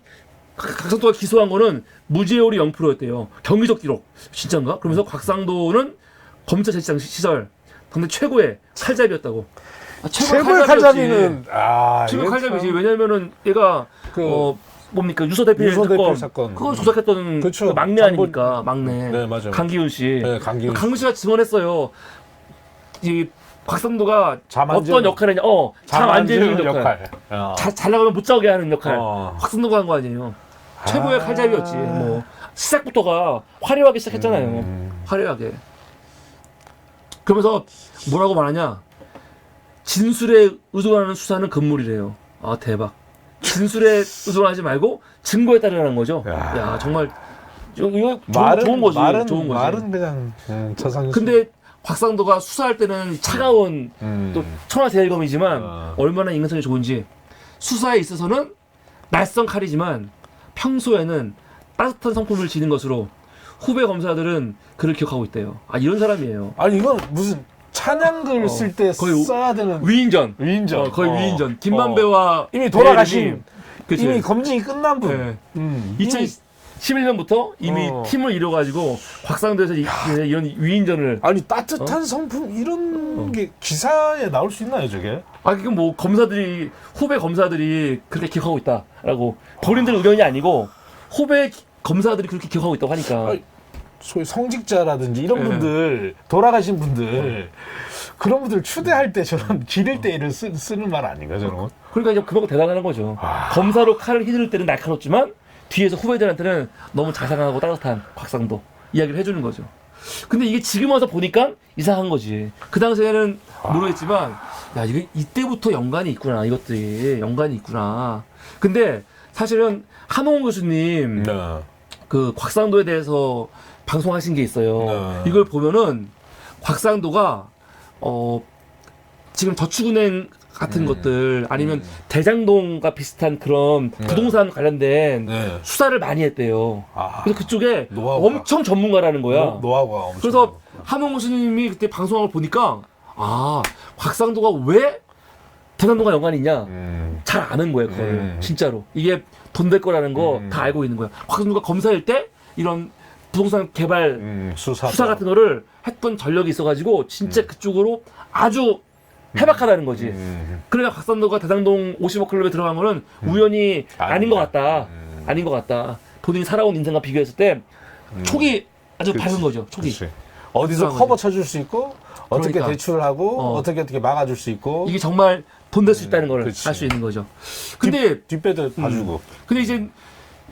[SPEAKER 1] 기소한 거는 무죄율이 0%였대요. 경위적 기록. 진짠가? 그러면서 곽상도는 검찰 재직 시절 당대 최고의 칼잡이였다고.
[SPEAKER 2] 최고의 칼잡이는
[SPEAKER 1] 최고의 칼잡이지. 왜냐면은 얘가 뭡니까 유서 대필 사건. 그걸 조작했던
[SPEAKER 2] 그쵸.
[SPEAKER 1] 그 막내 아닙니까? 막내.
[SPEAKER 2] 네, 맞아요.
[SPEAKER 1] 강기훈 씨.
[SPEAKER 2] 네, 강기훈
[SPEAKER 1] 씨가 증언했어요. 이 곽상도가
[SPEAKER 2] 잠안재는,
[SPEAKER 1] 어떤 역할을 했냐? 잠 안 재는 역할. 잘 나가면 못 자게 하는 역할. 곽상도가 한 거 아니에요. 최고의 칼잡이였지. 시작부터가 화려하게 시작했잖아요. 화려하게. 그러면서 뭐라고 말하냐? 진술에 의존하는 수사는 금물이래요. 대박. 진술에 의존하지 말고 증거에 따르라는 거죠. 야 정말 이거 좋은 거지. 좋은 거지.
[SPEAKER 2] 말은 그냥 저상이.
[SPEAKER 1] 근데 곽상도가 수사할 때는 차가운 또 천하제일검이지만 얼마나 인간성이 좋은지 수사에 있어서는 낯선 칼이지만 평소에는 따뜻한 성품을 지닌 것으로 후배 검사들은 그를 기억하고 있대요. 이런 사람이에요.
[SPEAKER 2] 아니 이건 무슨 찬양글 쓸 때 써야 되는
[SPEAKER 1] 위인전. 거의 위인전. 김만배와
[SPEAKER 2] 이미 돌아가신
[SPEAKER 1] 그치.
[SPEAKER 2] 이미 검증이 끝난 분.
[SPEAKER 1] 2011년부터 이미 팀을 이뤄가지고 곽상도에서 이런 위인전을.
[SPEAKER 2] 아니 따뜻한 성품 이런 게 기사에 나올 수 있나요 저게?
[SPEAKER 1] 그건 뭐 검사들이 후배 검사들이 그렇게 기억하고 있다라고 본인들 의견이 아니고 후배 검사들이 그렇게 기억하고 있다고 하니까.
[SPEAKER 2] 소위 성직자라든지 이런 분들 돌아가신 분들 그런 분들 추대할 때 저런 기릴 때 쓰는 말 아닌가 저런?
[SPEAKER 1] 그러니까 이제 그만큼 대단한 거죠. 검사로 칼을 휘두를 때는 날카롭지만 뒤에서 후배들한테는 너무 자상하고 따뜻한 곽상도 이야기를 해주는 거죠. 근데 이게 지금 와서 보니까 이상한 거지. 그 당시에는 모르겠지만 이거 이때부터 연관이 있구나. 이것들이 연관이 있구나. 근데 사실은 한홍 교수님 그 곽상도에 대해서 방송하신 게 있어요. 이걸 보면은 곽상도가 지금 저축은행 같은 것들 아니면 대장동과 비슷한 그런 부동산 관련된 수사를 많이 했대요. 그래서 그쪽에 노하우가. 엄청 전문가라는 거야.
[SPEAKER 2] 노하우가 엄청.
[SPEAKER 1] 그래서 한홍 교수님이 그때 방송을 보니까 곽상도가 왜 대장동과 연관이 있냐? 잘 아는 거예요, 그거를. 진짜로. 이게 돈 될 거라는 거 다 알고 있는 거야. 곽상도가 검사일 때 이런 부동산 개발 수사 같은 거를 했던 전력이 있어가지고 진짜 그쪽으로 아주 해박하다는 거지. 그러니까 곽상도가 대장동 50억 클럽에 들어간 거는 우연히 아닌 것 같다. 아닌 것 같다. 본인이 살아온 인생과 비교했을 때 촉이 아주 밝은 거죠. 촉이.
[SPEAKER 2] 그치. 어디서 커버 쳐줄 수 있고 어떻게
[SPEAKER 1] 그러니까.
[SPEAKER 2] 대출을 하고 어떻게 막아줄 수 있고
[SPEAKER 1] 이게 정말 돈 될 수 있다는 걸 알 수 있는 거죠. 근데
[SPEAKER 2] 뒷배도 봐주고.
[SPEAKER 1] 근데 이제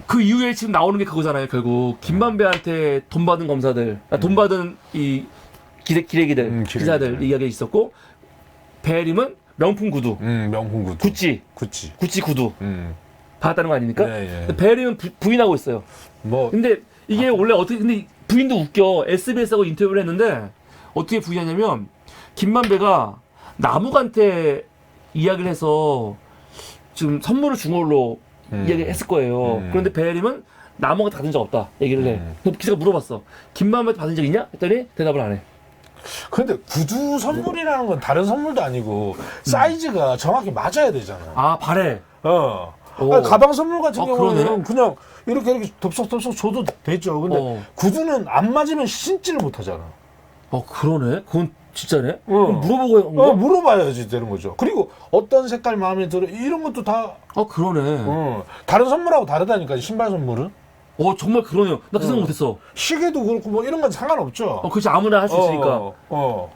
[SPEAKER 1] 그 이후에 지금 나오는 게 그거잖아요. 결국 김만배한테 돈 받은 검사들, 돈 받은 이 기레기들, 기사들 이야기 있었고 배림은 명품 구두,
[SPEAKER 2] 명품 구두.
[SPEAKER 1] 구찌 구두 받았다는 거 아닙니까?
[SPEAKER 2] 예.
[SPEAKER 1] 배림은 부인하고 있어요.
[SPEAKER 2] 뭐
[SPEAKER 1] 근데 이게 원래 어떻게 근데 부인도 웃겨. SBS하고 인터뷰를 했는데 어떻게 부인하냐면 김만배가 남욱한테 이야기를 해서 지금 선물을 준 걸로 이야기했을 거예요. 그런데 배림은 남욱한테 받은 적 없다 얘기를 해. 그래서 기자가 물어봤어. 김만배한테 받은 적 있냐? 했더니 대답을 안 해.
[SPEAKER 2] 근데 구두 선물이라는 건 다른 선물도 아니고 사이즈가 정확히 맞아야 되잖아.
[SPEAKER 1] 바래.
[SPEAKER 2] 아니, 가방 선물 같은 경우는
[SPEAKER 1] 그러네.
[SPEAKER 2] 그냥 이렇게 덥석덥석 줘도 되죠. 근데 구두는 안 맞으면 신지를 못 하잖아.
[SPEAKER 1] 그러네. 그건 진짜네. 그럼 물어보고 한 거?
[SPEAKER 2] 물어봐야지 되는 거죠. 그리고 어떤 색깔 마음에 들어 이런 것도 다
[SPEAKER 1] 그러네.
[SPEAKER 2] 다른 선물하고 다르다니까 신발 선물은.
[SPEAKER 1] 정말 그러네요. 나 그 생각 못했어.
[SPEAKER 2] 시계도 그렇고 뭐 이런 건 상관없죠.
[SPEAKER 1] 그렇지 아무나 할 수 있으니까.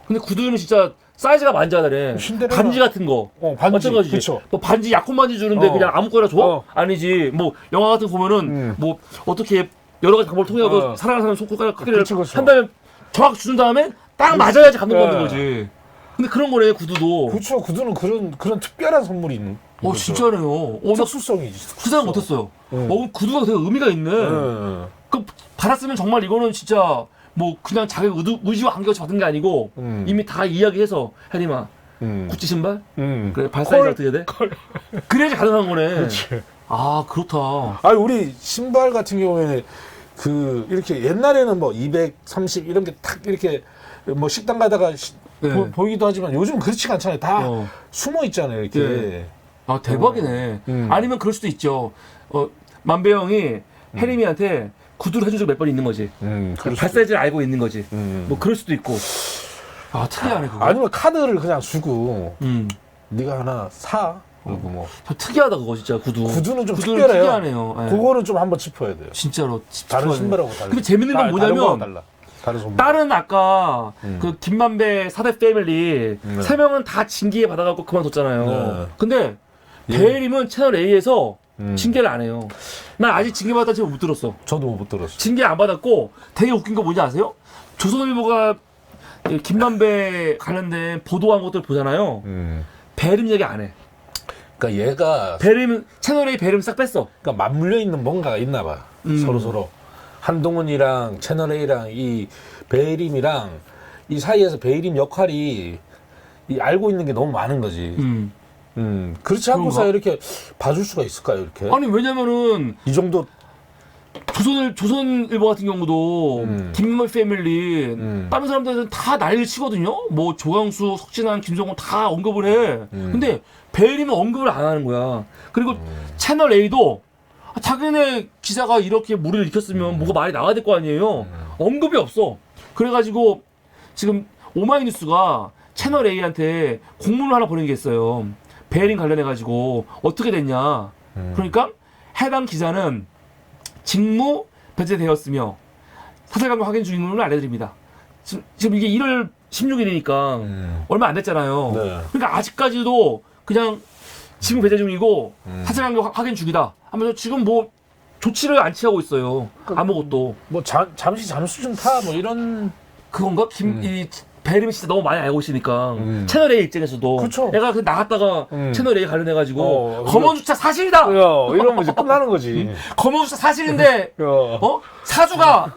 [SPEAKER 1] 근데 구두는 진짜 사이즈가 만져야
[SPEAKER 2] 신데렐라.
[SPEAKER 1] 반지 같은 거.
[SPEAKER 2] 반지.
[SPEAKER 1] 마찬가지지.
[SPEAKER 2] 그쵸.
[SPEAKER 1] 뭐 반지 약혼 반지 주는데 그냥 아무거나 줘? 아니지. 뭐 영화 같은 거 보면은 뭐 어떻게 여러 가지 방법을 통해서 사랑하는 사람 손가락 크기를
[SPEAKER 2] 그쵸.
[SPEAKER 1] 한 다음에 정확히 주는 다음에 딱 맞아야지 감동받는 거지. 근데 그런 거네 구두도.
[SPEAKER 2] 그렇죠. 구두는 그런 특별한 선물이 있는. 거죠.
[SPEAKER 1] 진짜네요. 나
[SPEAKER 2] 특수성이지.
[SPEAKER 1] 그 생각 못했어요. 구두가 되게 의미가 있네. 그 받았으면 정말 이거는 진짜 뭐 그냥 자기 의지와 관계없이 받은 게 아니고 이미 다 이야기해서 혜림아 구찌 신발? 그래 발 사이즈 어떻게 돼? 그래야지 가능한 거네.
[SPEAKER 2] 그렇지.
[SPEAKER 1] 그렇다.
[SPEAKER 2] 우리 신발 같은 경우에 이렇게 옛날에는 뭐 230 이런 게 탁 이렇게 뭐 식당 가다가 보이기도 하지만 요즘 그렇지가 않잖아요. 다 숨어 있잖아요. 이렇게.
[SPEAKER 1] 대박이네. 아니면 그럴 수도 있죠. 만배 형이 혜림이한테 구두를 해준 적이 몇 번 있는 거지. 발 사이즈를 알고 있는 거지. 뭐 그럴 수도 있고. 특이하네 그거.
[SPEAKER 2] 아니면 카드를 그냥 주고 네가 하나 사. 그리고 뭐
[SPEAKER 1] 특이하다 그거 진짜 구두는
[SPEAKER 2] 좀 특별해요.
[SPEAKER 1] 특이하네요.
[SPEAKER 2] 그거는 좀 한번 짚어야 돼요.
[SPEAKER 1] 진짜로
[SPEAKER 2] 다른 신발하고 달라.
[SPEAKER 1] 근데 재밌는 건 뭐냐면 다른 아까 그 김만배 4대 패밀리 3명은 다 징계 받아갖고 그만뒀잖아요. 근데 배혜림은 채널 A에서 징계를 안 해요. 난 아직 징계 받았다는 제목 못 들었어.
[SPEAKER 2] 저도 못 들었어.
[SPEAKER 1] 징계 안 받았고 되게 웃긴 거 뭔지 아세요? 조선일보가 김만배 관련된 보도한 것들 보잖아요. 배혜림 얘기 안 해.
[SPEAKER 2] 그러니까 얘가
[SPEAKER 1] 채널 A 배혜림 싹 뺐어.
[SPEAKER 2] 그러니까 맞물려 있는 뭔가가 있나 봐. 서로. 한동훈이랑 채널 A랑 이 배혜림이랑 이 사이에서 배혜림 역할이 알고 있는 게 너무 많은 거지. 그렇지 않고서 이렇게 봐줄 수가 있을까요, 이렇게?
[SPEAKER 1] 아니, 왜냐면은,
[SPEAKER 2] 이 정도.
[SPEAKER 1] 조선일보 같은 경우도, 김만배 패밀리, 다른 사람들은 다 난리를 치거든요? 뭐, 조광수, 석진환, 김성훈 다 언급을 해. 근데, 배혜림은 언급을 안 하는 거야. 그리고 채널 A도, 자기네 기사가 이렇게 무리를 일으켰으면 뭐가 말이 나와야 될 거 아니에요? 언급이 없어. 그래가지고, 지금, 오마이뉴스가 채널 A한테 공문을 하나 보낸 게 있어요. 배혜림 관련해가지고 어떻게 됐냐. 그러니까 해당 기자는 직무 배제되었으며 사실관계 확인 중인 걸 알려드립니다. 지금 이게 1월 16일이니까 얼마 안 됐잖아요.
[SPEAKER 2] 네.
[SPEAKER 1] 그러니까 아직까지도 그냥 직무 배제 중이고 사실관계 확인 중이다 하면서 지금 뭐 조치를 안 취하고 있어요. 아무것도.
[SPEAKER 2] 뭐 잠시 잠수 좀 타 뭐 이런.
[SPEAKER 1] 그건가? 이 배혜림이 진짜 너무 많이 알고 있으니까 채널 A 입장에서도
[SPEAKER 2] 그쵸.
[SPEAKER 1] 내가 그냥 나갔다가 채널 A 관련해가지고 검언 주차 사실이다.
[SPEAKER 2] 이러면 이제 끝나는 거지.
[SPEAKER 1] 검언 주차 사실인데 사주가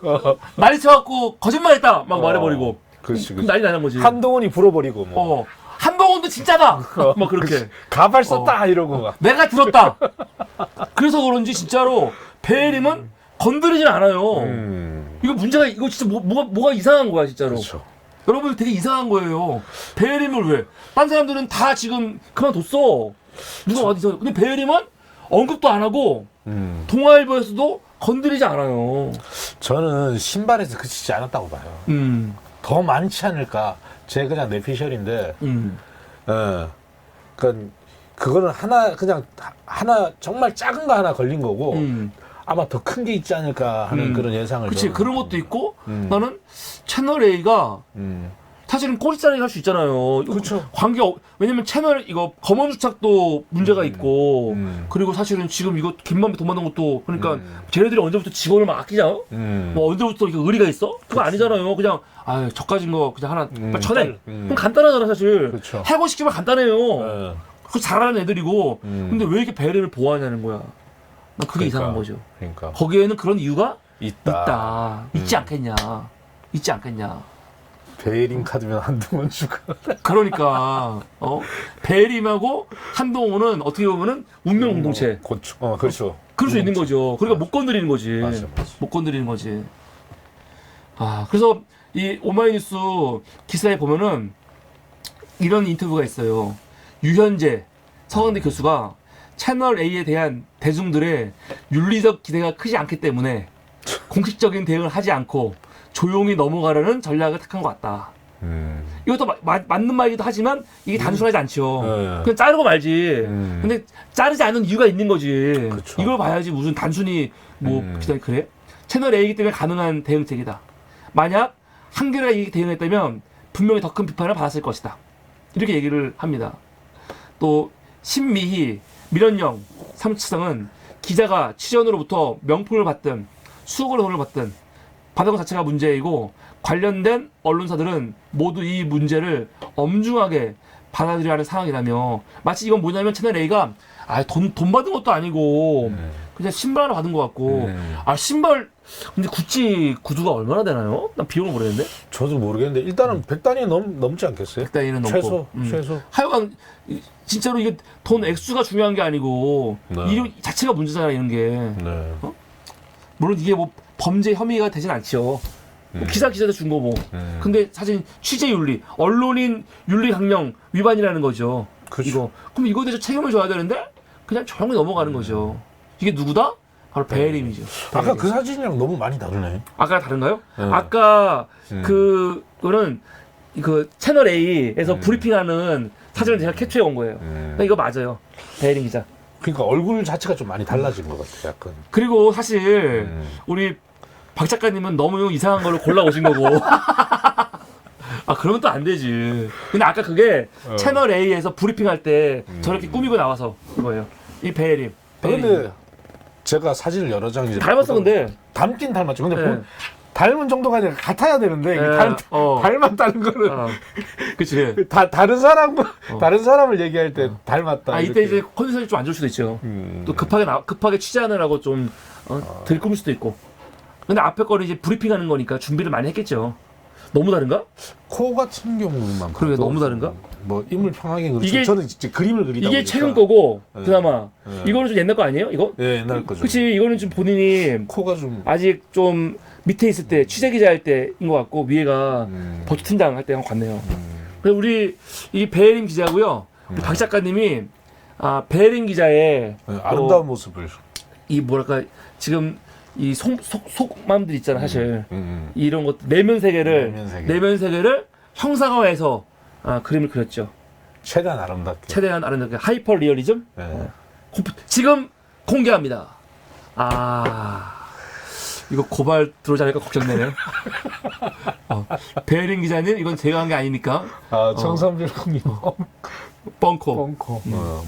[SPEAKER 1] 난리 쳐갖고 거짓말했다 막 말해버리고.
[SPEAKER 2] 그렇지.
[SPEAKER 1] 그럼 난리 나는 거지.
[SPEAKER 2] 한동훈이 불어버리고 뭐.
[SPEAKER 1] 한동훈도 진짜다. 막 그렇게.
[SPEAKER 2] 가발 썼다 이러고 막.
[SPEAKER 1] 내가 들었다. 그래서 그런지 진짜로 배혜림은 건드리진 않아요. 이거 문제가 이거 진짜 뭐가 이상한 거야 진짜로.
[SPEAKER 2] 그렇죠.
[SPEAKER 1] 여러분 되게 이상한 거예요. 베어림을 왜? 딴 사람들은 다 지금 그만뒀어. 누가 어디서? 근데 베어림은 언급도 안 하고 동아일보에서도 건드리지 않아요.
[SPEAKER 2] 저는 신발에서 그치지 않았다고 봐요. 더 많지 않을까. 제 그냥 내피셜인데, 그러니까 그거는 그냥 하나 정말 작은 거 하나 걸린 거고 아마 더 큰 게 있지 않을까 하는 그런 예상을.
[SPEAKER 1] 그렇지. 그런 것도 있고 나는 채널 A가 사실은 꼬리자르기 할 수 있잖아요.
[SPEAKER 2] 그렇죠.
[SPEAKER 1] 왜냐면 채널 이거 검언 주착도 문제가 있고 그리고 사실은 지금 이거 김만배 돈 받는 것도 그러니까 쟤네들이 언제부터 직원을 막 아끼냐? 뭐 언제부터 이렇게 의리가 있어? 그거 아니잖아요. 그냥 저까진 거 그냥 하나 빨리 쳐내. 그럼 간단하잖아 사실.
[SPEAKER 2] 그쵸.
[SPEAKER 1] 해고시키면 간단해요. 그거 잘하는 애들이고 근데 왜 이렇게 배려를 보호하냐는 거야. 난 그게 이상한 거죠.
[SPEAKER 2] 그러니까
[SPEAKER 1] 거기에는 그런 이유가
[SPEAKER 2] 있다.
[SPEAKER 1] 있지 않겠냐. 있지 않겠냐.
[SPEAKER 2] 베이링 카드면 한동훈 주고.
[SPEAKER 1] 그러니까 베림하고 한동훈은 어떻게 보면은 운명 공동체.
[SPEAKER 2] 그렇죠.
[SPEAKER 1] 그럴 수 있는 거죠. 그러니까 못 건드리는 거지.
[SPEAKER 2] 맞아.
[SPEAKER 1] 못 건드리는 거지. 그래서 이 오마이뉴스 기사에 보면은 이런 인터뷰가 있어요. 유현재 서강대 교수가 채널 A에 대한 대중들의 윤리적 기대가 크지 않기 때문에 공식적인 대응을 하지 않고 조용히 넘어가려는 전략을 택한 것 같다. 이것도 맞는 말이기도 하지만 이게 단순하지 않죠. 그냥 자르고 말지. 근데 자르지 않는 이유가 있는 거지.
[SPEAKER 2] 그쵸.
[SPEAKER 1] 이걸 봐야지 무슨 단순히 그래? 채널 A이기 때문에 가능한 대응책이다. 만약 한겨레가 이렇게 대응했다면 분명히 더 큰 비판을 받았을 것이다. 이렇게 얘기를 합니다. 또 신미희, 밀원영 사무처장은 기자가 취재원으로부터 명품을 받든 수억의 돈을 받든 받은 것 자체가 문제이고 관련된 언론사들은 모두 이 문제를 엄중하게 받아들여야 하는 상황이라며 마치 이건 뭐냐면 채널 A가 돈 받은 것도 아니고 그냥 신발 하나 받은 것 같고 신발 근데 구찌 구두가 얼마나 되나요? 난 비용을 모르겠는데.
[SPEAKER 2] 저도 모르겠는데 일단은 100단위 넘지 않겠어요?
[SPEAKER 1] 100단위는 넘고
[SPEAKER 2] 최소.
[SPEAKER 1] 하여간 진짜로 이게 돈 액수가 중요한 게 아니고 이 자체가 문제잖아 이런 게. 물론 이게 뭐 범죄 혐의가 되진 않죠. 기자도 준 거고. 근데 사실 취재 윤리, 언론인 윤리 강령 위반이라는 거죠.
[SPEAKER 2] 그렇죠.
[SPEAKER 1] 이거. 그럼 이거에 대해서 책임을 져야 되는데 그냥 조용히 넘어가는 거죠. 이게 누구다? 바로 베어림이죠.
[SPEAKER 2] 아까 그 사진이랑 너무 많이 다르네.
[SPEAKER 1] 아까 다른가요? 아까 그거는 그 채널 A에서 브리핑하는 사진을 제가 캡처해 온 거예요. 그러니까 이거 맞아요. 베어림 기자.
[SPEAKER 2] 그러니까 얼굴 자체가 좀 많이 달라진 것 같아요. 약간.
[SPEAKER 1] 그리고 사실 우리 박 작가님은 너무 이상한 거를 골라 오신 거고. 그러면 또 안 되지. 근데 아까 그게 채널 A에서 브리핑할 때 저렇게 꾸미고 나와서 그거예요. 이 베어림.
[SPEAKER 2] 근데 제가 사진을 여러 장 이제
[SPEAKER 1] 닮았어 근데.
[SPEAKER 2] 닮긴 닮았죠. 근데 닮은 정도가 아니라 같아야 되는데 닮았다는 거는
[SPEAKER 1] 그치.
[SPEAKER 2] 다른 사람을 얘기할 때 닮았다.
[SPEAKER 1] 이때 이제 컨디션이 좀 안 좋을 수도 있죠. 또 급하게 취재하느라고 좀 들끓을 수도 있고. 근데 앞에 거는 이제 브리핑하는 거니까 준비를 많이 했겠죠. 너무 다른가?
[SPEAKER 2] 코 같은 경우만
[SPEAKER 1] 그러게 너무 다른가?
[SPEAKER 2] 뭐 인물 평하게 그렇죠. 저는 진짜 그림을 그리다
[SPEAKER 1] 이게
[SPEAKER 2] 보니까.
[SPEAKER 1] 최근 거고 그나마 이거는 좀 옛날 거 아니에요? 이거?
[SPEAKER 2] 네, 옛날 거죠.
[SPEAKER 1] 그치. 이거는 좀 본인이
[SPEAKER 2] 코가 좀
[SPEAKER 1] 아직 좀 밑에 있을 때 취재 기자 할 때인 것 같고 위에가 버추 팀장 할 때랑 같네요. 그래서 우리 이 베어림 기자고요. 우리 박 작가님이 베어림 기자의
[SPEAKER 2] 아름다운 모습을
[SPEAKER 1] 이 뭐랄까 지금 이 속마음들 있잖아 사실 이런 것 내면 세계를 형상화해서 그림을 그렸죠.
[SPEAKER 2] 최대한 아름답게.
[SPEAKER 1] 최대한 아름답게 하이퍼 리얼리즘.
[SPEAKER 2] 네.
[SPEAKER 1] 지금 공개합니다. 이거 고발 들어오지 않을까 걱정되네요. 베어림 기자님 이건 제가 한 게 아니니까.
[SPEAKER 2] 정삼별콩님
[SPEAKER 1] 뻥코.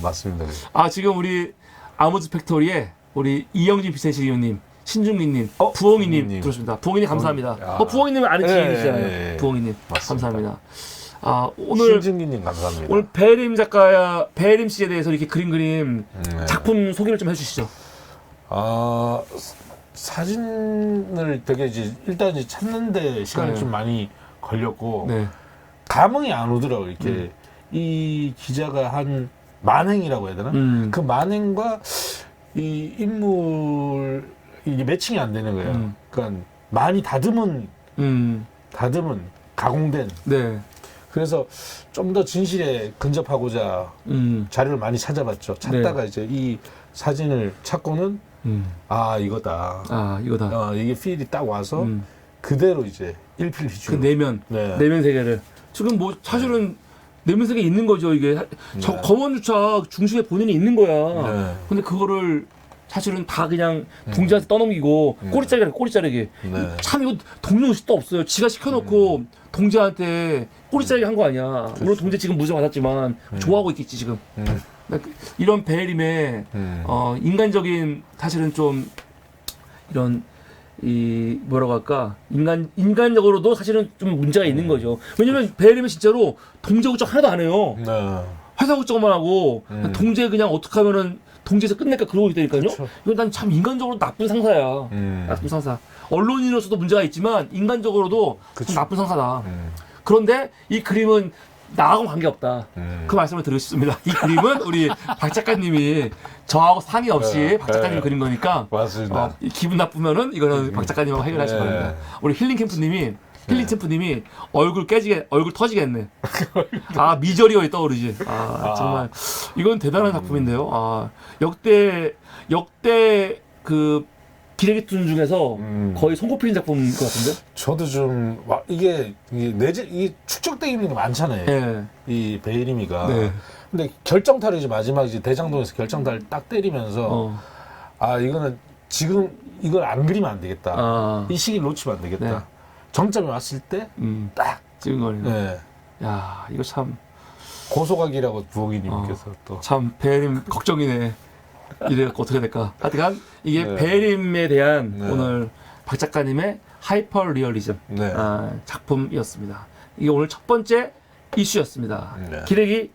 [SPEAKER 2] 맞습니다.
[SPEAKER 1] 지금 우리 아모즈 팩토리에 우리 이영진 비센시리오님, 신중민님, 부엉이님 들어오십니다. 부엉이님 감사합니다. 부엉이님은 아는 지인이시잖아요. 부엉이님 감사합니다. 오늘
[SPEAKER 2] 신중민님 감사합니다.
[SPEAKER 1] 오늘 베어림 씨에 대해서 이렇게 그림 작품 소개를 좀 해주시죠.
[SPEAKER 2] 사진을 되게 일단 찾는데 시간이 좀 많이 걸렸고 감흥이 안 오더라고. 이렇게 이 기자가 한 만행이라고 해야 되나? 그 만행과 이 인물 이게 매칭이 안 되는 거예요. 그러니까 많이 다듬은 가공된.
[SPEAKER 1] 네.
[SPEAKER 2] 그래서 좀 더 진실에 근접하고자 자료를 많이 찾아봤죠. 찾다가 이제 이 사진을 찾고는 아 이거다.
[SPEAKER 1] 아 이거다.
[SPEAKER 2] 이게 필이 딱 와서 그대로 이제 일필휘주.
[SPEAKER 1] 그 내면
[SPEAKER 2] 네.
[SPEAKER 1] 내면 세계를 지금 뭐 사실은 내면 세계에 있는 거죠 이게. 저 검은 주차 중심에 본인이 있는 거야.
[SPEAKER 2] 네.
[SPEAKER 1] 근데 그거를 사실은 다 그냥 동지한테 떠넘기고 꼬리자르기 꼬리자르기.
[SPEAKER 2] 네.
[SPEAKER 1] 참 이거 동료 의식도 없어요. 지가 시켜놓고 동지한테 꼬리자르기 한 거 아니야. 물론 동지 지금 무죄 받았지만 좋아하고 있겠지 지금. 이런 베일임의 인간적인 사실은 좀 이런 이 뭐라고 할까 인간적으로도 사실은 좀 문제가 있는 거죠. 왜냐면 베일임은 진짜로 동지 국적 하나도 안 해요.
[SPEAKER 2] 네.
[SPEAKER 1] 회사 국적만 하고 동지에 그냥 어떻게 하면은 동지에서 끝낼까 그러고 있다니까요.
[SPEAKER 2] 그쵸.
[SPEAKER 1] 이건 난 참 인간적으로 나쁜 상사야. 나쁜 상사. 언론인으로서도 문제가 있지만 인간적으로도 좀
[SPEAKER 2] 그쵸.
[SPEAKER 1] 나쁜 상사다. 그런데 이 그림은 나하고 관계없다.
[SPEAKER 2] 음.
[SPEAKER 1] 그 말씀을 드리고 싶습니다. 이 그림은 우리 박 작가님이 저하고 상의 없이
[SPEAKER 2] 네,
[SPEAKER 1] 박 작가님이
[SPEAKER 2] 네.
[SPEAKER 1] 그린 거니까
[SPEAKER 2] 맞습니다.
[SPEAKER 1] 이 기분 나쁘면은 이거는 박 작가님하고 해결하시기
[SPEAKER 2] 네.
[SPEAKER 1] 바랍니다. 우리 힐링 캠프님이 얼굴 터지겠네. 아 미저리어에 떠오르지. 아 정말 이건 대단한 작품인데요. 아 역대 그 기레기툰 중에서 거의 손꼽히는 작품인 것 같은데.
[SPEAKER 2] 저도 좀 이게 축적되어 있는 게 많잖아요.
[SPEAKER 1] 예.
[SPEAKER 2] 이 베이리미가.
[SPEAKER 1] 네.
[SPEAKER 2] 근데 결정타를 이제 마지막 이제 대장동에서 결정타를 딱 때리면서 아 이거는 지금 이걸 안 그리면 안 되겠다.
[SPEAKER 1] 아.
[SPEAKER 2] 이 시기를 놓치면 안 되겠다.
[SPEAKER 1] 네.
[SPEAKER 2] 정점이 왔을 때 딱
[SPEAKER 1] 찍은 거네요.
[SPEAKER 2] 네.
[SPEAKER 1] 야 이거 참
[SPEAKER 2] 고소각이라고 부엌이님께서 또
[SPEAKER 1] 참 베림 걱정이네. 이래갖고 어떻게 될까? 하여간 이게
[SPEAKER 2] 네.
[SPEAKER 1] 베림에 대한
[SPEAKER 2] 네.
[SPEAKER 1] 오늘 박 작가님의 하이퍼 리얼리즘
[SPEAKER 2] 네.
[SPEAKER 1] 작품이었습니다. 이게 오늘 첫 번째 이슈였습니다.
[SPEAKER 2] 네.
[SPEAKER 1] 기레기